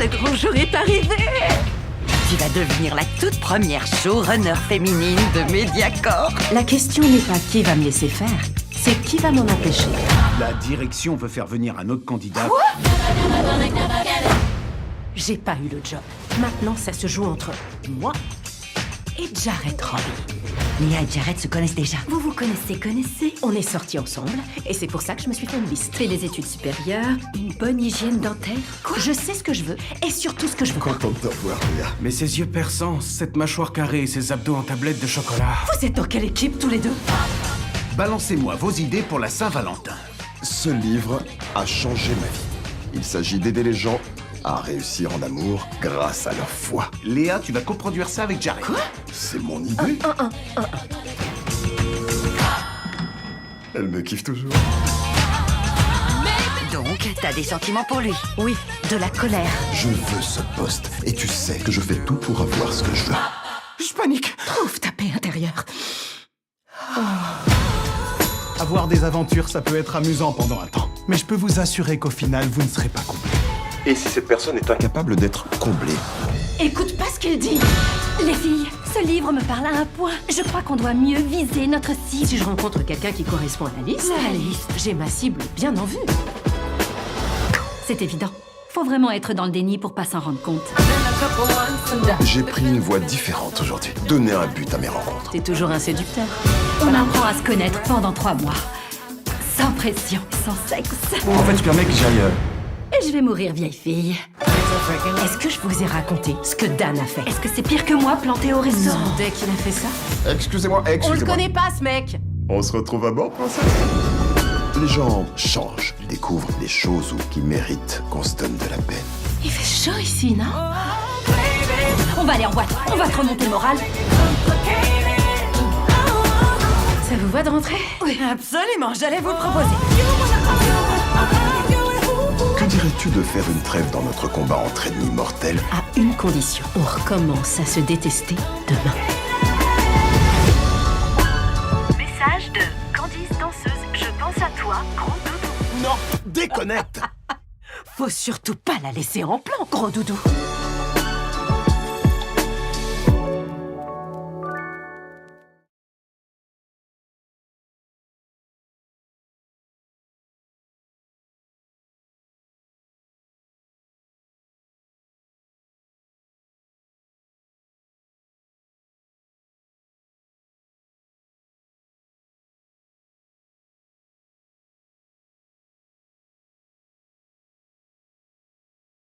Le grand jour est arrivé. Tu vas devenir la toute première showrunner féminine de Mediacorp. La question n'est pas qui va me laisser faire, c'est qui va m'en empêcher. La direction veut faire venir un autre candidat. J'ai pas eu le job. Maintenant, ça se joue entre moi et Jared Robbie. Mia et Jared se connaissent déjà. Vous vous connaissez. On est sortis ensemble, et c'est pour ça que je me suis fait une liste. Fait des études supérieures, une bonne hygiène dentaire. Je sais ce que je veux, et surtout ce que je veux. Content de te revoir, Léa. Mais ses yeux perçants, cette mâchoire carrée et ses abdos en tablette de chocolat. Vous êtes dans quelle équipe, tous les deux? Balancez-moi vos idées pour la Saint-Valentin. Ce livre a changé ma vie. Il s'agit d'aider les gens à réussir en amour grâce à leur foi. Léa, tu vas coproduire ça avec Jared. Quoi? C'est mon idée. Elle me kiffe toujours. Donc, t'as des sentiments pour lui. Oui, de la colère. Je veux ce poste. Et tu sais que je fais tout pour avoir ce que je veux. Je panique. Trouve ta paix intérieure. Avoir des aventures, ça peut être amusant pendant un temps. Mais je peux vous assurer qu'au final, vous ne serez pas comblé. Et si cette personne est incapable d'être comblée? Écoute pas ce qu'il dit. Les filles, ce livre me parle à un point. Je crois qu'on doit mieux viser notre cible. Si je rencontre quelqu'un qui correspond à la liste, j'ai ma cible bien en vue. C'est évident. Faut vraiment être dans le déni pour pas s'en rendre compte. J'ai pris une voie différente aujourd'hui. Donner un but à mes rencontres. T'es toujours un séducteur. On apprend à se connaître pendant 3 mois. Sans pression, sans sexe. En fait, je permets que j'aille... Et je vais mourir vieille fille. Est-ce que je vous ai raconté ce que Dan a fait? Est-ce que c'est pire que moi planté au restaurant? Dès qu'il a fait ça? Excusez-moi, On le excusez-moi. connaît pas, ce mec! On se retrouve à bord, princesse? Les gens changent, découvrent des choses qui méritent qu'on se donne de la peine. Il fait chaud ici, non? On va aller en boîte, on va te remonter le moral. Ça vous va de rentrer? Oui, absolument, j'allais vous le proposer. Que dirais-tu de faire une trêve dans notre combat entre ennemis mortels? À une condition. On recommence à se détester demain. Message de Candice danseuse, je pense à toi, gros doudou. Non, déconnecte! Faut surtout pas la laisser en plan, gros doudou.